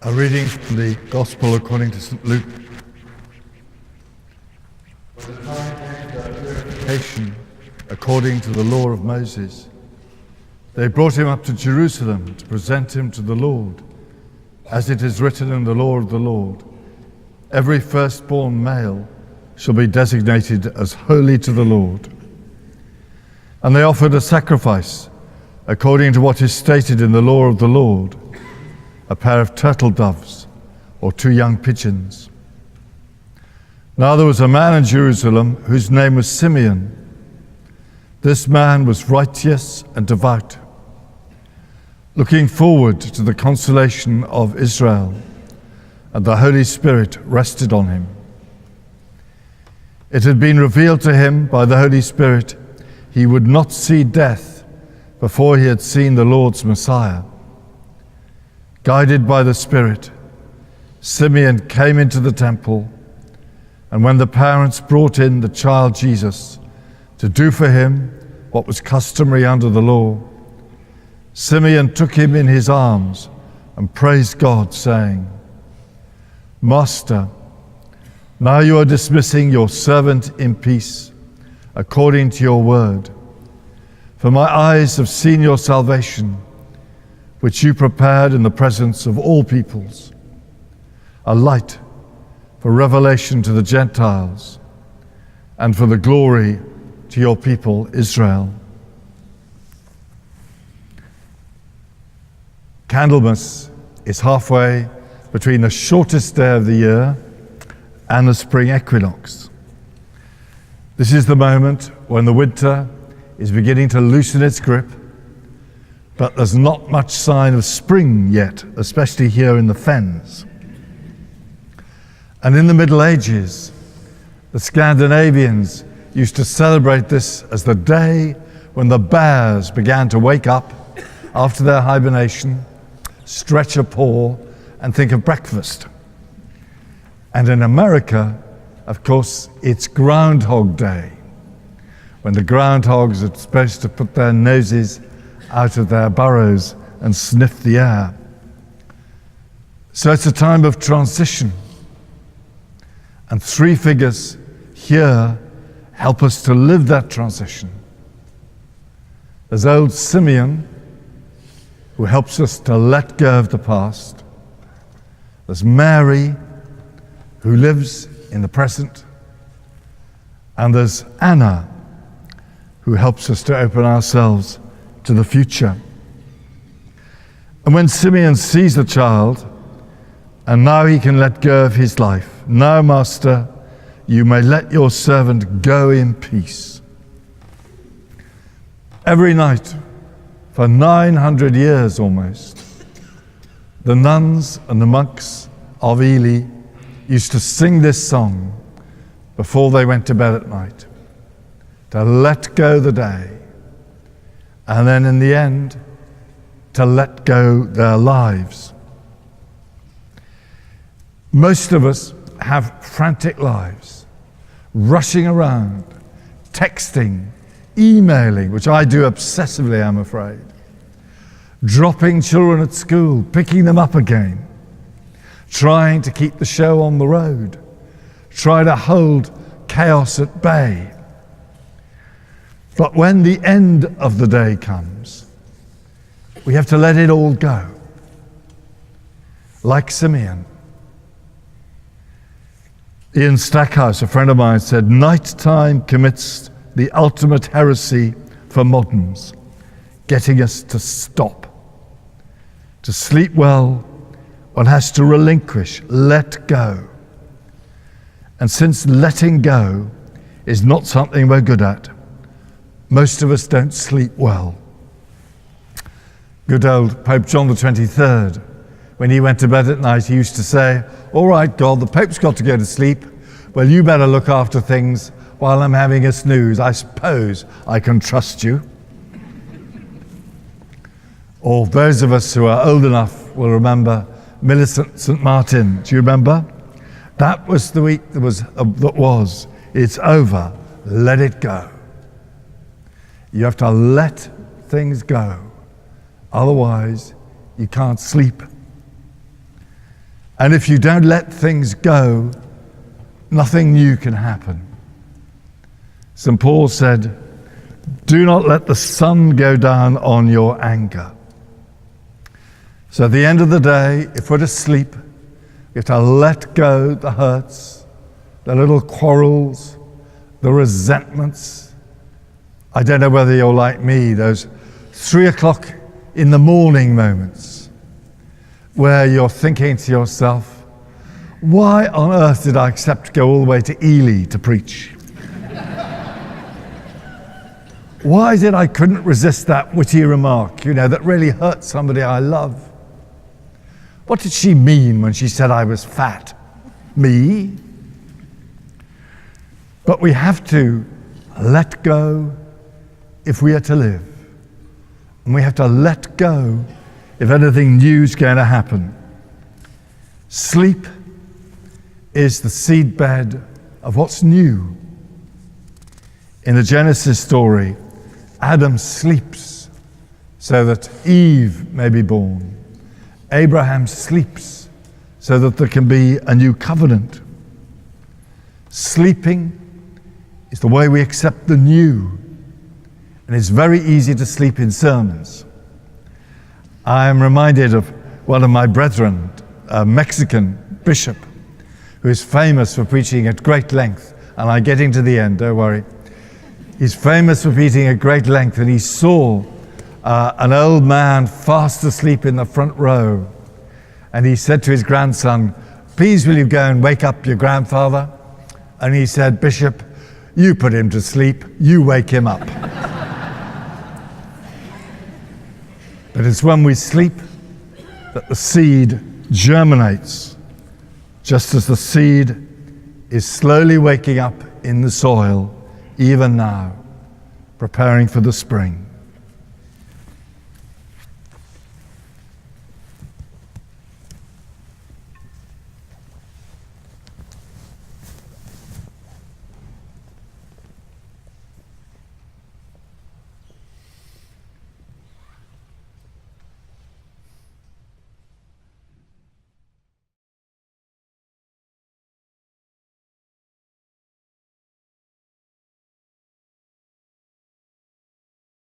A reading from the Gospel according to St. Luke. When the time came for their purification according to the law of Moses, they brought him up to Jerusalem to present him to the Lord, as it is written in the law of the Lord. Every firstborn male shall be designated as holy to the Lord. And they offered a sacrifice according to what is stated in the law of the Lord, a pair of turtle doves or 2 young pigeons. Now there was a man in Jerusalem whose name was Simeon. This man was righteous and devout, looking forward to the consolation of Israel, and the Holy Spirit rested on him. It had been revealed to him by the Holy Spirit he would not see death before he had seen the Lord's Messiah. Guided by the Spirit, Simeon came into the temple, and when the parents brought in the child Jesus to do for him what was customary under the law, Simeon took him in his arms and praised God, saying, "Master, now you are dismissing your servant in peace, according to your word. For my eyes have seen your salvation, which you prepared in the presence of all peoples, a light for revelation to the Gentiles and for the glory to your people Israel." Candlemas is halfway between the shortest day of the year and the spring equinox. This is the moment when the winter is beginning to loosen its grip, but there's not much sign of spring yet, especially here in the Fens. And in the Middle Ages, the Scandinavians used to celebrate this as the day when the bears began to wake up after their hibernation, stretch a paw, and think of breakfast. And in America, of course, it's Groundhog Day, when the groundhogs are supposed to put their noses out of their burrows and sniff the air. So it's a time of transition. And 3 figures here help us to live that transition. There's old Simeon, who helps us to let go of the past. There's Mary, who lives in the present. And there's Anna, who helps us to open ourselves to the future. And when Simeon sees the child, and now he can let go of his life, "Now, Master, you may let your servant go in peace." Every night, for 900 years almost, the nuns and the monks of Ely used to sing this song before they went to bed at night, to let go the day, and then in the end, to let go their lives. Most of us have frantic lives, rushing around, texting, emailing, which I do obsessively, I'm afraid, dropping children at school, picking them up again, trying to keep the show on the road, try to hold chaos at bay. But when the end of the day comes, we have to let it all go. Like Simeon. Ian Stackhouse, a friend of mine, said, "Nighttime commits the ultimate heresy for moderns, getting us to stop. To sleep well, one has to relinquish, let go. And since letting go is not something we're good at, most of us don't sleep well." Good old Pope John the 23rd, when he went to bed at night, he used to say, "All right, God, the Pope's got to go to sleep. Well, you better look after things while I'm having a snooze. I suppose I can trust you." Or those of us who are old enough will remember Millicent St. Martin. Do you remember? That was the week that was. It's over. Let it go. You have to let things go. Otherwise, you can't sleep. And if you don't let things go, nothing new can happen. St. Paul said, do not let the sun go down on your anger. So at the end of the day, if we're to sleep, we have to let go the hurts, the little quarrels, the resentments. I don't know whether you're like me, those 3 o'clock in the morning moments where you're thinking to yourself, why on earth did I accept to go all the way to Ely to preach? Why is it I couldn't resist that witty remark, that really hurt somebody I love? What did she mean when she said I was fat? Me? But we have to let go if we are to live. And we have to let go if anything new is going to happen. Sleep is the seedbed of what's new. In the Genesis story, Adam sleeps so that Eve may be born. Abraham sleeps so that there can be a new covenant. Sleeping is the way we accept the new. And it's very easy to sleep in sermons. I am reminded of one of my brethren, a Mexican bishop, who is famous for preaching at great length. And I'm getting to the end, don't worry. He's famous for preaching at great length, and he saw an old man fast asleep in the front row. And he said to his grandson, please will you go and wake up your grandfather? And he said, Bishop, you put him to sleep, you wake him up. But it's when we sleep that the seed germinates, just as the seed is slowly waking up in the soil, even now, preparing for the spring.